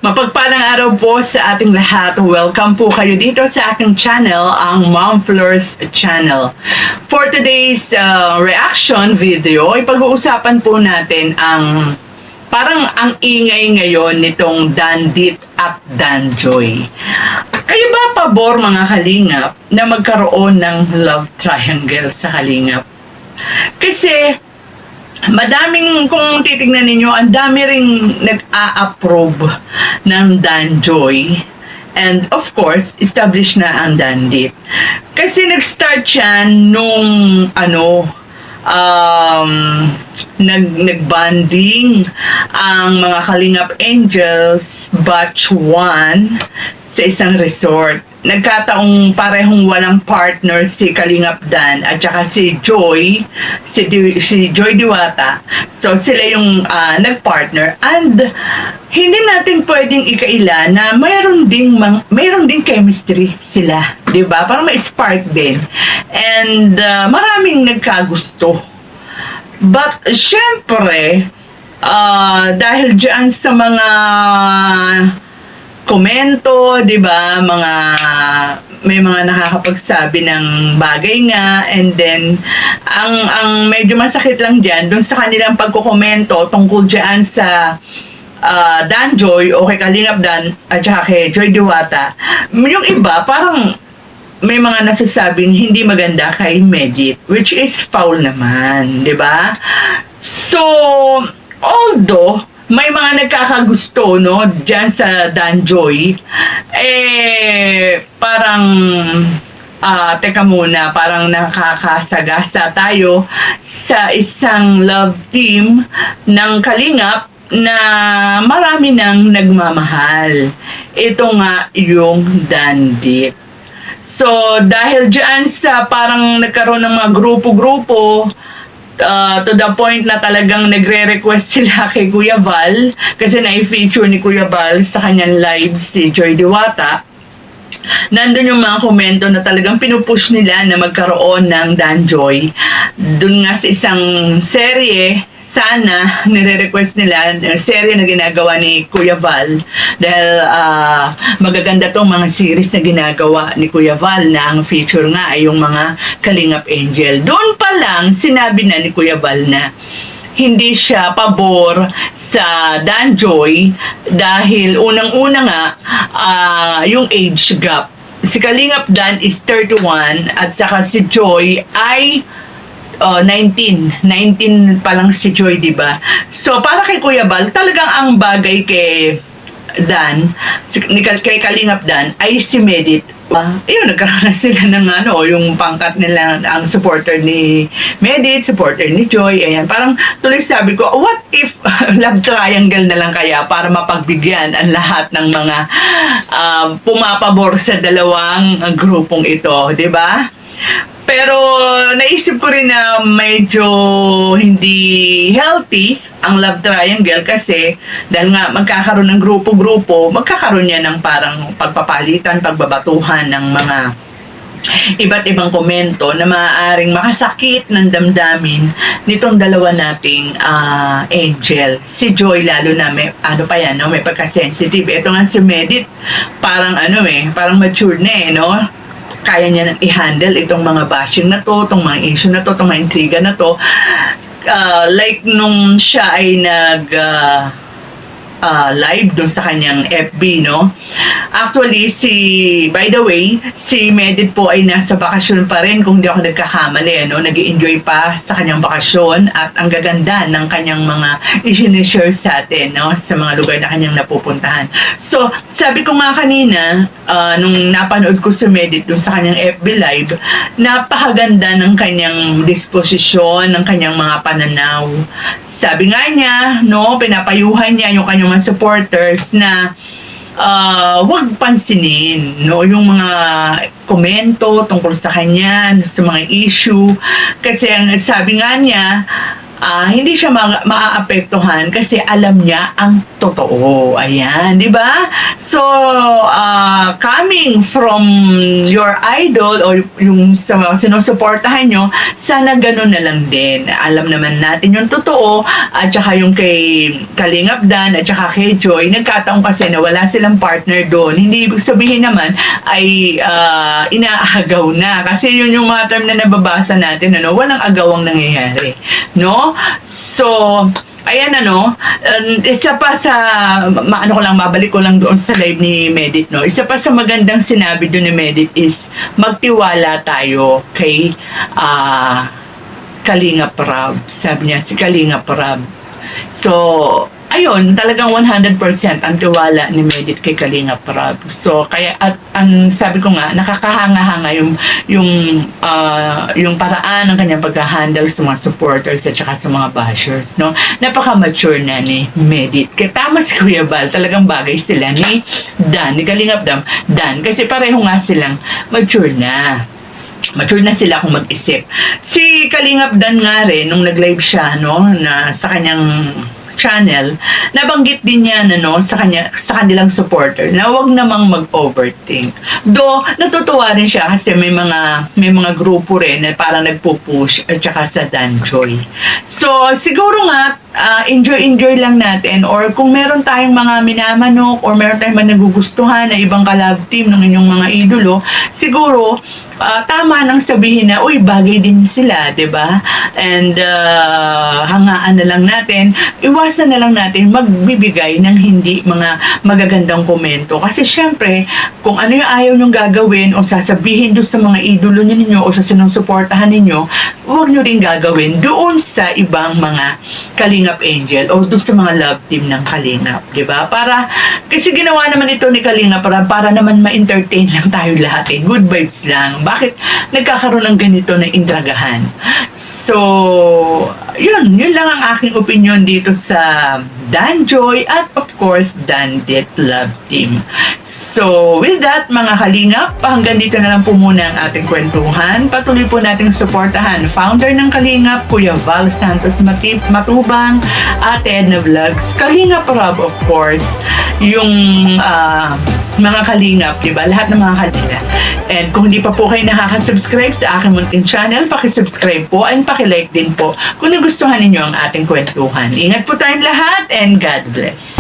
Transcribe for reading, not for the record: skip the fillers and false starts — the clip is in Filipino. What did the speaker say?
Mapagpalang araw po sa ating lahat. Welcome po kayo dito sa aking channel, ang Mom Fleurs Channel. For today's reaction video, ipag-uusapan po natin ang parang ang ingay ngayon nitong Dandit at Danjoy. Kayo ba pabor mga kalingap na magkaroon ng love triangle sa kalingap? Kasi madaming, kung titignan ninyo, ang dami ring nag-a-approve ng Danjoy. And of course, established na ang Dandit. Kasi nag-start yan nung nag-bonding ang mga Kalingap Angels batch 1 sa isang resort. Nagkataong parehong walang partner si Kalingap Dan at saka si Joy Diwata. So sila yung nagpartner, and hindi natin pwedeng ikaila na mayroon ding chemistry sila, 'di ba? Parang may spark din. And maraming nagkagusto. But syempre, dahil diyan sa mga komento, 'di ba? May mga nakakapagsabi ng bagay nga, and then ang medyo masakit lang diyan doon sa kanilang pagkokomento tungkol diyan sa Danjoy o kay Kalingap Dan at saka kay Joy Diwata. Yung iba parang may mga nasasabing hindi maganda kay Medit, which is foul naman, 'di ba? So, although may mga nagkakagusto, no, dyan sa Danjoy, parang, teka muna, parang nakakasagasa tayo sa isang love team ng Kalingap na marami nang nagmamahal. Ito nga yung Dandit. So, dahil dyan sa parang nagkaroon ng mga grupo-grupo, to the point na talagang nagre-request sila kay Kuya Val, kasi na-feature ni Kuya Val sa kanyang live si Joy Diwata. Nandun yung mga komento na talagang pinupush nila na magkaroon ng Danjoy. Doon nga sa isang serye, sana nire-request nila serye na ginagawa ni Kuya Val, dahil magaganda tong mga series na ginagawa ni Kuya Val na ang feature nga ay yung mga Kalingap Angel. Doon pa lang sinabi na ni Kuya Val na hindi siya pabor sa Danjoy dahil unang-una nga yung age gap. Si Kalingap Dan is 31 at saka si Joy ay 19 pa lang si Joy, diba? So, para kay Kuya Val, talagang ang bagay kay Dan, kay Kalingap Dan, ay si Medit. Ayun, nagkaroon na sila ng yung pangkat nila, ang supporter ni Medit, supporter ni Joy, ayan. Parang tuloy sabi ko, what if love triangle na lang kaya para mapagbigyan ang lahat ng mga pumapabor sa dalawang grupong ito, diba? Pero naisip ko rin na medyo hindi healthy ang love triangle, kasi dahil nga magkakaroon ng grupo-grupo, magkakaroon yan ng parang pagpapalitan, pagbabatuhan ng mga iba't ibang komento na maaaring makasakit ng damdamin nitong dalawa nating angel. Si Joy lalo na may may pagka-sensitive. Ito nga si Medit, parang parang mature na no? Kaya niya nang i-handle itong mga bashing na to, itong mga issue na to, itong mga intriga na to. Like nung siya ay live doon sa kanyang FB, no? Actually, by the way, si Medit po ay nasa bakasyon pa rin, kung hindi ako nagkakamali, nag-i-enjoy pa sa kanyang bakasyon, at ang gaganda ng kanyang mga i-share sa atin, no? Sa mga lugar na kanyang napupuntahan. So, sabi ko nga kanina, nung napanood ko si Medit doon sa kanyang FB live, napakaganda ng kanyang disposisyon, ng kanyang mga pananaw. Sabi nga niya, no, pinapayuhan niya yung kanyang mga supporters na wag pansinin, no, yung mga komento tungkol sa kanya, sa mga issue. Kasi ang sabi nga niya, hindi siya maaapektuhan kasi alam niya ang totoo. Ayan, di ba? So, coming from your idol o yung sinusuportahan nyo, sana ganun na lang din. Alam naman natin yung totoo at saka yung kay Kalingap Dan at saka kay Joy, nagkataon kasi na wala silang partner doon. Hindi ibig sabihin naman ay inaagaw na. Kasi yun yung mga term na nababasa natin, ano, walang agawang nangyayari. No? So, ayan isa pa sa, mabalik ko lang doon sa live ni Medit, no? Isa pa sa magandang sinabi doon ni Medit is, magtiwala tayo kay Kalingap Rab. Sabi niya, si Kalingap Rab. So, ayun, talagang 100% ang tiwala ni Medit kay Kalingap Rab. So, kaya, at ang sabi ko nga, nakakahanga-hanga yung paraan ng kanyang pag-handle sa mga supporters at saka sa mga bashers, no? Napaka-mature na ni Medit. Kaya tama si Kuya Val, talagang bagay sila ni Dan, ni Kalingap Dan, kasi pareho nga silang mature na. Mature na sila kung mag-isip. Si Kalingap Dan nga rin, nung nag-live siya, no, na sa kanyang channel, nabanggit din niya sa kanilang supporter na wag namang mag-overthink. Though natutuwa rin siya kasi may mga grupo rin na parang nagpo-push at saka sa Danjoy. So siguro nga enjoy lang natin, or kung meron tayong mga minamanok or meron tayong mga nagugustuhan na ibang kalab team ng inyong mga idolo, siguro tama nang sabihin na, uy, bagay din sila, 'di ba? And hangaan na lang natin, iwasan na lang natin magbibigay ng hindi mga magagandang komento. Kasi syempre, kung ano yung ayaw nyong gagawin o sasabihin doon sa mga idolo ninyo o sa sinusuportahan ninyo, huwag nyo rin gagawin doon sa ibang mga Kalingap Angel o doon sa mga love team ng Kalingap, 'di ba? Kasi ginawa naman ito ni Kalingap para naman ma-entertain lang tayo lahat. Good vibes lang. Bakit nagkakaroon ng ganito na intragahan? So, yun lang ang aking opinion dito sa Danjoy at of course Dandit Love Team. So, with that mga Kalingap, hanggang dito na lang po muna ang ating kwentuhan. Patuloy po nating suportahan founder ng Kalingap, Kuya Val Santos Matubang, Ate Edna Vlogs, Kalingap Rob of course, yung mga Kalingap, diba? Lahat ng mga Kalingap. And kung hindi pa po kayo nakaka-subscribe sa aking munting channel, paki-subscribe po and paki-like din po kung nagustuhan ninyo ang ating kwentuhan. Ingat po tayong lahat and God bless.